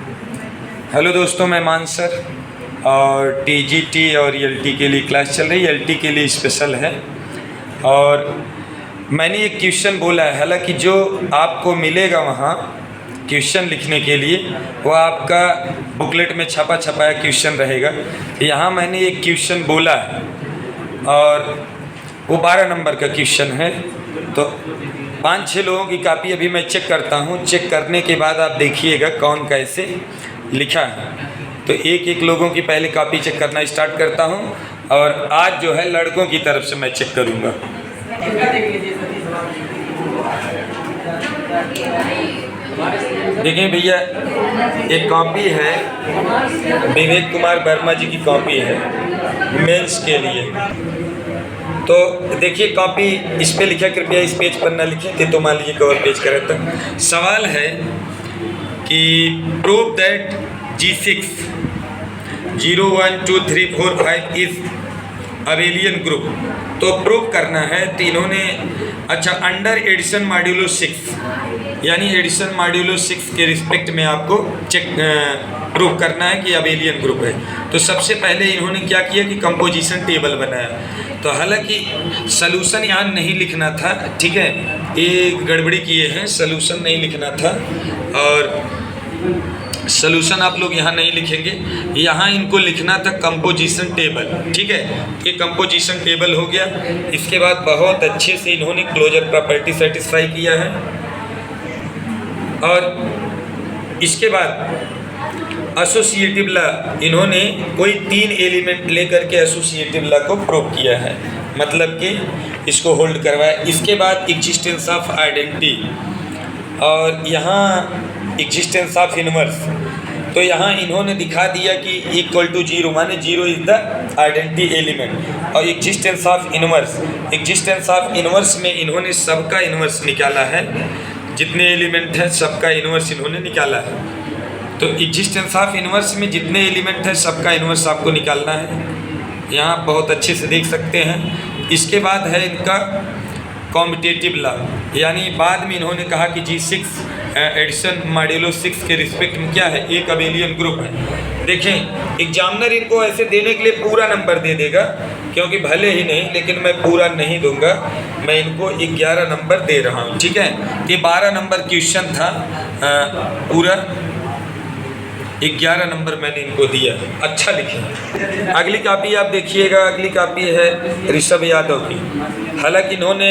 Hello दोस्तों, मैं मान सर और टीजीटी और एलटी के लिए क्लास चल रही है। एलटी के लिए स्पेशल है और मैंने एक क्वेश्चन बोला है। हालांकि जो आपको मिलेगा वहाँ क्वेश्चन लिखने के लिए वो आपका बुकलेट में छपा छपाया क्वेश्चन रहेगा। यहाँ मैंने एक क्वेश्चन बोला है और वो 12 नंबर का क्वेश्चन है। तो 5-6 लोगों की कॉपी अभी मैं चेक करता हूँ। चेक करने के बाद आप देखिएगा कौन कैसे लिखा है। तो एक लोगों की पहले कॉपी चेक करना स्टार्ट करता हूँ और आज जो है लड़कों की तरफ से मैं चेक करूँगा। देखिए भैया, एक कॉपी है विवेक कुमार वर्मा जी की कॉपी है मेंस के लिए। तो देखिए कॉपी इस पे लिखा, कृपया इस पेज पर ना लिखें थे तो मान लीजिए कवर पेज का रहता। सवाल है कि prove that G6 0 1 2 3 4 5 is abelian group. तो प्रूव करना है। तो इन्होंने अंडर एडिशन मॉड्यूलो 6 यानी एडिशन मॉड्यूलो 6 के रिस्पेक्ट में आपको चेक प्रूव करना है कि अबेलियन ग्रुप है। तो सबसे पहले इन्होंने क्या किया कि कंपोजिशन टेबल बनाया। तो हालांकि सलूशन यहाँ नहीं लिखना था, ठीक है, ये गड़बड़ी किए हैं, सलूशन नहीं लिखना था और सलूशन आप लोग यहाँ नहीं लिखेंगे, यहाँ इनको लिखना था कंपोजिशन टेबल, ठीक है। ये कंपोजिशन टेबल हो गया। इसके बाद बहुत अच्छे से इन्होंने क्लोजर प्रॉपर्टी सेटिस्फाई किया है और इसके बाद एसोसिएटिव लॉ इन्होंने कोई 3 एलिमेंट लेकर के एसोसिएटिव लॉ को प्रूव किया है, मतलब कि इसको होल्ड करवाया। इसके बाद एग्जिस्टेंस ऑफ आइडेंटिटी और यहाँ एग्जिस्टेंस ऑफ इनवर्स। तो यहाँ इन्होंने दिखा दिया कि इक्वल टू 0 माने 0 इज द आइडेंटिटी एलिमेंट। और existence of inverse, existence of inverse में इन्होंने सबका इनवर्स निकाला है, जितने एलिमेंट हैं सबका इनवर्स इन्होंने निकाला है। तो एग्जिस्टेंस ऑफ इनवर्स में जितने एलिमेंट हैं सबका इनवर्स आपको निकालना है, यहाँ बहुत अच्छे से देख सकते हैं। इसके बाद है इनका कॉम्पिटेटिव लॉ, यानी बाद में इन्होंने कहा कि G6 एडिशन मॉड्यूलो 6 के रिस्पेक्ट में क्या है, एक अबेलियन ग्रुप है। देखें एग्जामिनर इनको ऐसे देने के लिए पूरा नंबर दे देगा, क्योंकि भले ही नहीं, लेकिन मैं पूरा नहीं दूंगा, मैं इनको 11 नंबर दे रहा हूँ, ठीक है। ये 12 नंबर क्वेश्चन था, पूरा 11 नंबर मैंने इनको दिया। अच्छा लिखे। अगली कॉपी आप देखिएगा, अगली कॉपी है ऋषभ यादव की। हालांकि इन्होंने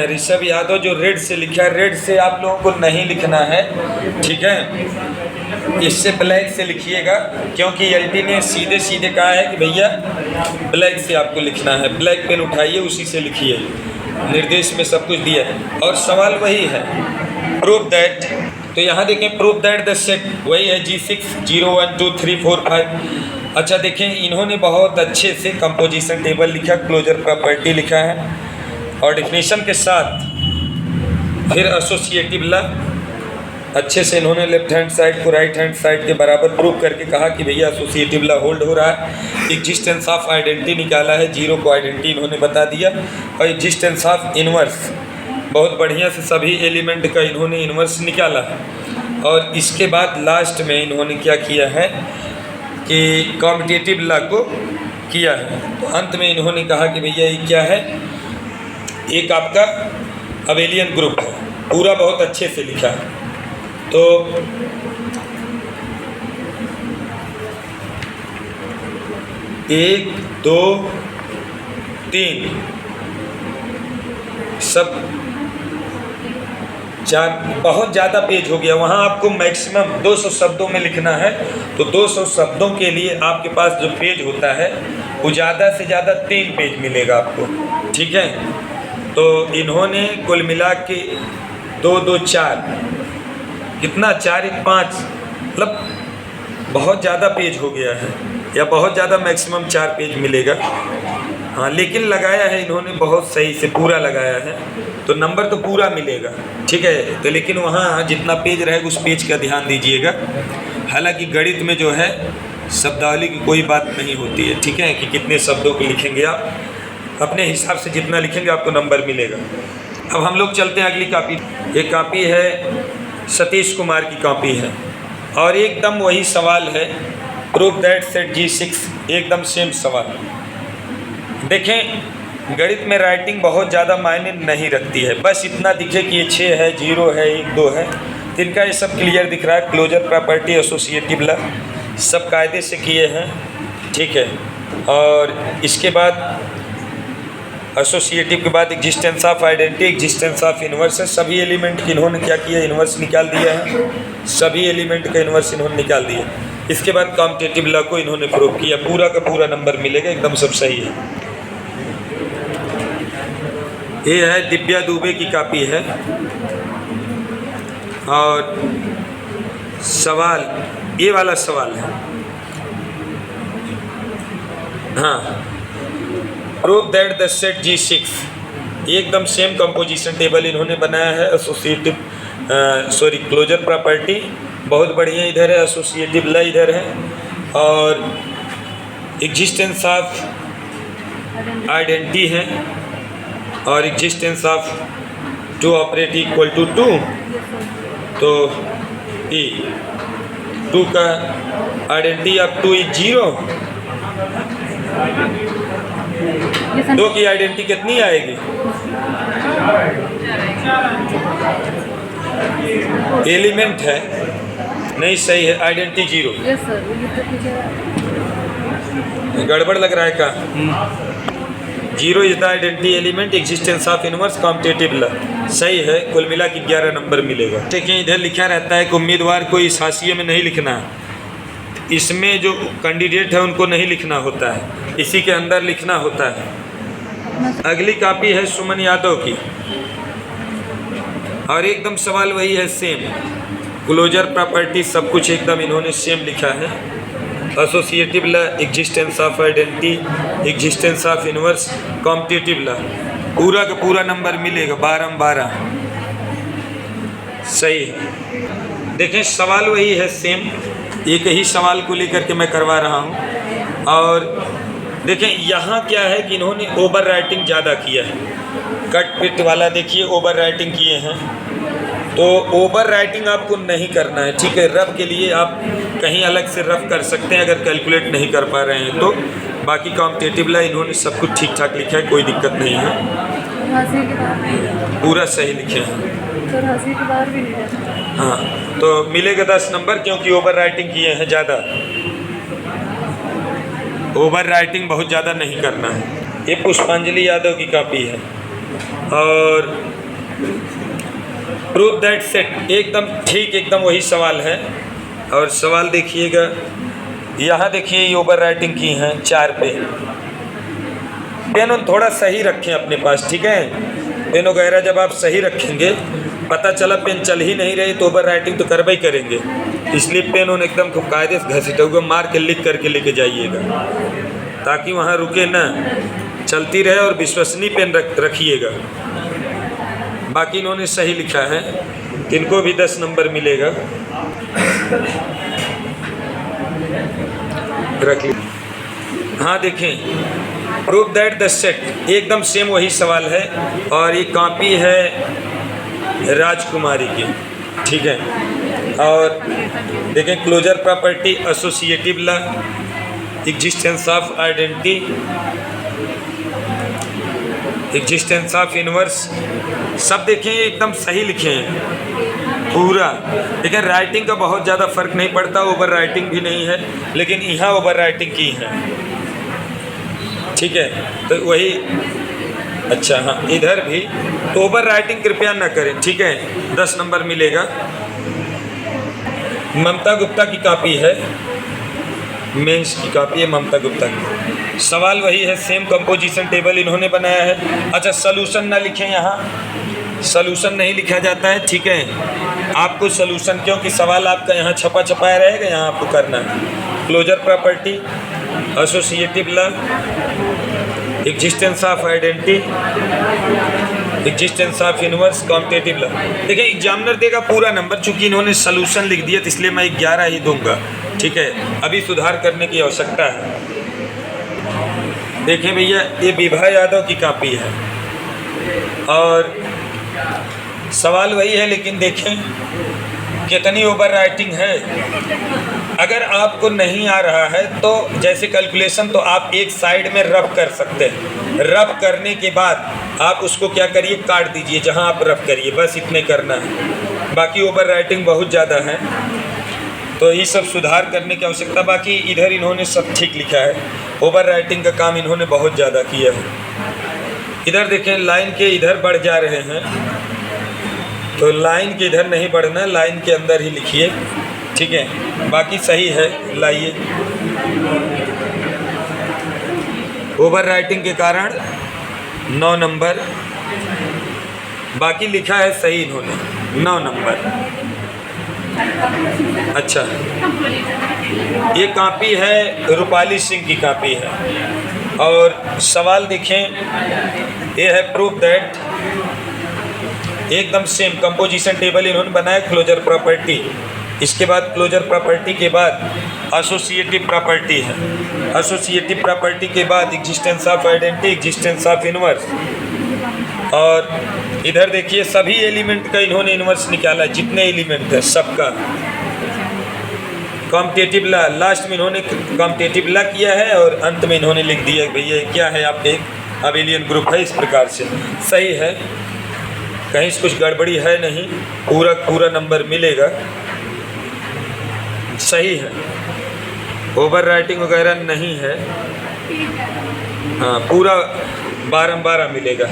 ऋषभ यादव जो रेड से लिखा है, रेड से आप लोगों को नहीं लिखना है, ठीक है, इससे ब्लैक से लिखिएगा, क्योंकि एलटी ने सीधे सीधे कहा है कि भैया ब्लैक से आपको लिखना है। ब्लैक पेन उठाइए, उसी से लिखिए, निर्देश में सब कुछ दिया है। और सवाल वही है, प्रूव दैट। तो यहाँ देखें प्रूव दैट द सेट वही है G6 0 1 2 3 4 5। अच्छा देखें इन्होंने बहुत अच्छे से कंपोजिशन टेबल लिखा, क्लोजर प्रॉपर्टी लिखा है और डिफिनीशन के साथ फिर एसोसिएटिव लॉ अच्छे से इन्होंने लेफ्ट हैंड साइड को राइट हैंड साइड के बराबर प्रूव करके कहा कि भैया एसोसिएटिव लॉ होल्ड हो रहा है। एग्जिस्टेंस ऑफ आइडेंटिटी निकाला है, 0 को आइडेंटिटी इन्होंने बता दिया। और एग्जिस्टेंस ऑफ इनवर्स बहुत बढ़िया से सभी एलिमेंट का इन्होंने इन्वर्स निकाला है। और इसके बाद लास्ट में इन्होंने क्या किया है कि कॉम्पिटेटिव लॉ को किया है। तो अंत में इन्होंने कहा कि भैया ये क्या है, एक आपका अबेलियन ग्रुप है। पूरा बहुत अच्छे से लिखा है। तो एक दो तीन सब 4, बहुत ज़्यादा पेज हो गया। वहाँ आपको मैक्सिमम 200 शब्दों में लिखना है। तो 200 शब्दों के लिए आपके पास जो पेज होता है वो ज़्यादा से ज़्यादा 3 पेज मिलेगा आपको, ठीक है। तो इन्होंने कुल मिला के 2 2 4 कितना 4 1 5, मतलब बहुत ज़्यादा पेज हो गया है, या बहुत ज़्यादा मैक्सिमम 4 पेज मिलेगा। हाँ, लेकिन लगाया है इन्होंने बहुत सही से, पूरा लगाया है, तो नंबर तो पूरा मिलेगा, ठीक है। तो लेकिन वहाँ जितना पेज रहेगा उस पेज का ध्यान दीजिएगा। हालांकि गणित में जो है शब्दावली की कोई बात नहीं होती है, ठीक है, कि कितने शब्दों को लिखेंगे आप, अपने हिसाब से जितना लिखेंगे आपको नंबर मिलेगा। अब हम लोग चलते हैं अगली कॉपी। ये कॉपी है सतीश कुमार की कॉपी है, और एकदम वही सवाल है, प्रूफ दैट सेट G6, एकदम सेम सवाल। देखें, गणित में राइटिंग बहुत ज़्यादा मायने नहीं रखती है, बस इतना दिखे कि ये 6 है, 0 है, 1 2 है, तो इनका ये सब क्लियर दिख रहा है। क्लोजर प्रॉपर्टी, एसोसिएटिव लॉ सब कायदे से किए हैं, ठीक है। और इसके बाद एसोसिएटिव के बाद existence of identity, existence of inverse है। सभी एलिमेंट की इन्होंने क्या किया, इन्वर्स निकाल दिया है, सभी एलिमेंट का इन्वर्स इन्होंने निकाल दिया। इसके बाद कॉम्पिटिटिव लॉ को इन्होंने प्रूव किया, पूरा का पूरा नंबर मिलेगा, एकदम सब सही है। ये है दिव्या दुबे की कॉपी है। और सवाल ये वाला सवाल है, हाँ, prove that the set G6, एकदम सेम कंपोजिशन टेबल इन्होंने बनाया है। एसोसिएटिव क्लोजर प्रॉपर्टी बहुत बढ़िया इधर है, एसोसिएटिव लॉ इधर है, और एग्जिस्टेंस ऑफ आइडेंटिटी है, और existence of 2 operate equal to 2, तो E 2 का आइडेंटिटी ऑफ 2 इज 0, 2 की आइडेंटिटी कितनी आएगी, एलिमेंट है नहीं, सही है, आइडेंटिटी 0। गड़बड़ लग रहा है का, 0 is the identity element, existence of inverse, competitive law, सही है। कुल मिला के 11 नंबर मिलेगा। देखिए, इधर लिखा रहता है कि उम्मीदवार को इस हाशिए में नहीं लिखना है, इसमें जो कैंडिडेट है उनको नहीं लिखना होता है, इसी के अंदर लिखना होता है। अगली कॉपी है सुमन यादव की, और एकदम सवाल वही है, सेम क्लोजर प्रॉपर्टी सब कुछ एकदम इन्होंने सेम लिखा है। Associative law, existence of identity, existence of inverse, competitive law, पूरा का पूरा नंबर मिलेगा, 12 सही है। देखें, सवाल वही है सेम, एक ही सवाल को लेकर के मैं करवा रहा हूँ। और देखें यहाँ क्या है कि इन्होंने ओवर राइटिंग ज़्यादा किया है, कट पिट वाला देखिए ओवर राइटिंग किए हैं, तो ओवर राइटिंग आपको नहीं करना है, ठीक है। रफ के लिए आप कहीं अलग से रफ कर सकते हैं अगर कैलकुलेट नहीं कर पा रहे हैं तो। बाकी कॉम्पिटिटिव लॉ इन्होंने सब कुछ ठीक ठाक लिखा है, कोई दिक्कत नहीं है, पूरा सही लिखे हैं। हाँ, तो मिलेगा 10 नंबर, क्योंकि ओवर राइटिंग किए हैं ज़्यादा, ओवर राइटिंग बहुत ज़्यादा नहीं करना है। ये पुष्पांजलि यादव की कॉपी है। और प्रूफ दैट सेट, एकदम ठीक, एकदम वही सवाल है। और सवाल देखिएगा, यहाँ देखिए ये ओवर राइटिंग की हैं 4 पे। पेन थोड़ा सही रखें अपने पास, ठीक है। पेन वगैरह जब आप सही रखेंगे, पता चला पेन चल ही नहीं रही तो ओवर राइटिंग तो करवा ही करेंगे, इसलिए पेन उन एकदम खूब कायदे से घसीटा हुआ मार के लिख करके लेके जाइएगा, ताकि वहाँ रुके ना, चलती रहे, और विश्वसनीय पेन रखिएगा। बाकी इन्होंने सही लिखा है, इनको भी 10 नंबर मिलेगा। रख लीजिए। हाँ देखें, प्रूफ दैट द सेट, एकदम सेम वही सवाल है, और ये कॉपी है राजकुमारी की, ठीक है। और देखें, closure property, associative law, existence of identity, existence of inverse, सब देखें एकदम सही लिखे हैं पूरा। लेकिन राइटिंग का बहुत ज़्यादा फर्क नहीं पड़ता, ओवर राइटिंग भी नहीं है, लेकिन यहाँ ओवर राइटिंग की है, ठीक है। तो वही, अच्छा हाँ, इधर भी तो ओवर राइटिंग कृपया ना करें, ठीक है। 10 नंबर मिलेगा। ममता गुप्ता की कॉपी है, मेंस की कॉपी है ममता गुप्ता की। सवाल वही है, सेम कंपोजिशन टेबल इन्होंने बनाया है। अच्छा, सॉल्यूशन ना लिखें, यहाँ सॉल्यूशन नहीं लिखा जाता है, ठीक है। आपको सॉल्यूशन, क्योंकि सवाल आपका यहाँ छपा छपाया रहेगा, यहाँ आपको करना है। Closure property, associative law, existence of identity, existence of inverse, competitive law. देखिए, एग्जामिनर देगा पूरा नंबर, चूंकि इन्होंने सॉल्यूशन लिख दिया तो इसलिए मैं 11 ही दूंगा, ठीक है। अभी सुधार करने की आवश्यकता है। देखें भैया, ये विभा यादव की कॉपी है, और सवाल वही है, लेकिन देखें कितनी ओवर राइटिंग है। अगर आपको नहीं आ रहा है तो जैसे कैलकुलेशन, तो आप एक साइड में रब कर सकते हैं। रब करने के बाद आप उसको क्या करिए, काट दीजिए जहां आप रब करिए, बस इतने करना है। बाकी ओवर राइटिंग बहुत ज़्यादा है, तो ये सब सुधार करने की आवश्यकता। बाकी इधर इन्होंने सब ठीक लिखा है, ओवर राइटिंग का काम इन्होंने बहुत ज़्यादा किया है। इधर देखें, लाइन के इधर बढ़ जा रहे हैं, तो लाइन के इधर नहीं बढ़ना, लाइन के अंदर ही लिखिए, ठीक है। बाकी सही है, लाइए। ओवर राइटिंग के कारण 9 नंबर, बाकी लिखा है सही इन्होंने 9 नंबर। अच्छा, ये कॉपी है, रूपाली सिंह की कॉपी है। और सवाल देखें, ये है प्रूफ दैट, एकदम सेम कंपोजिशन टेबल इन्होंने बनाया, क्लोजर प्रॉपर्टी। इसके बाद क्लोजर प्रॉपर्टी के बाद एसोसिएटिव प्रॉपर्टी है। एसोसिएटिव प्रॉपर्टी के बाद existence of identity, existence of inverse. और इधर देखिए सभी एलिमेंट का इन्होंने इनवर्स निकाला, जितने एलिमेंट है सबका। कॉम्पिटेटिव ला, लास्ट में इन्होंने कॉम्पिटेटिव ला किया है, और अंत में इन्होंने लिख दिया भैया क्या है, आप एक अबेलियन ग्रुप है। इस प्रकार से सही है, कहीं से कुछ गड़बड़ी है नहीं, पूरा नंबर मिलेगा, सही है। ओवर राइटिंग वगैरह नहीं है, हाँ पूरा 12 मिलेगा।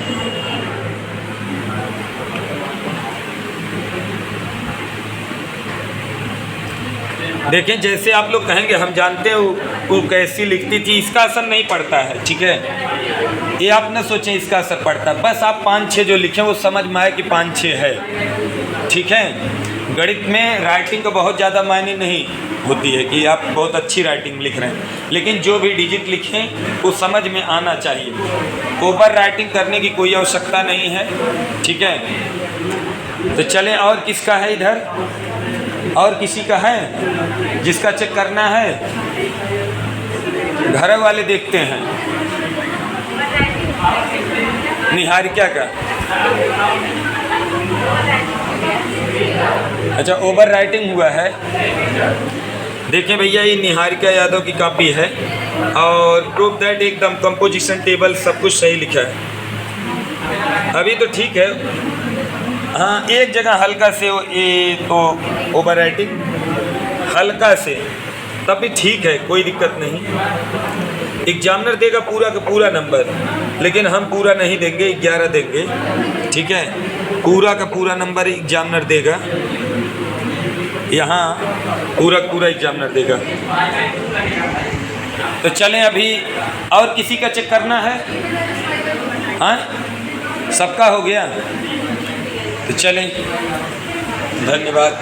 देखें, जैसे आप लोग कहेंगे हम जानते हो वो कैसी लिखती थी, इसका असर नहीं पड़ता है, ठीक है। ये आप न सोचें इसका असर पड़ता है, बस आप 5-6 जो लिखें वो समझ में आए कि 5-6 है, ठीक है। गणित में राइटिंग का बहुत ज़्यादा मायने नहीं होती है कि आप बहुत अच्छी राइटिंग लिख रहे हैं, लेकिन जो भी डिजिट लिखें वो समझ में आना चाहिए। ओवर राइटिंग करने की कोई आवश्यकता नहीं है, ठीक है। तो चलें, और किसका है इधर, और किसी का है जिसका चेक करना है? घर वाले देखते हैं, निहारिका का। अच्छा, ओवर राइटिंग हुआ है। देखें भैया, ये निहारिका यादव की कॉपी है, और प्रूफ दैट एकदम कंपोजिशन टेबल सब कुछ सही लिखा है। अभी तो ठीक है, हाँ एक जगह हल्का से ये तो ओवर राइटिंग हल्का से, तब भी ठीक है, कोई दिक्कत नहीं। एग्जामिनर देगा पूरा का पूरा नंबर, लेकिन हम पूरा नहीं देंगे, 11 देंगे, ठीक है। पूरा का पूरा नंबर एग्जामिनर देगा, यहाँ पूरा एग्जामिनर देगा। तो चलें, अभी और किसी का चेक करना है? हाँ, सबका हो गया, तो चलें, धन्यवाद।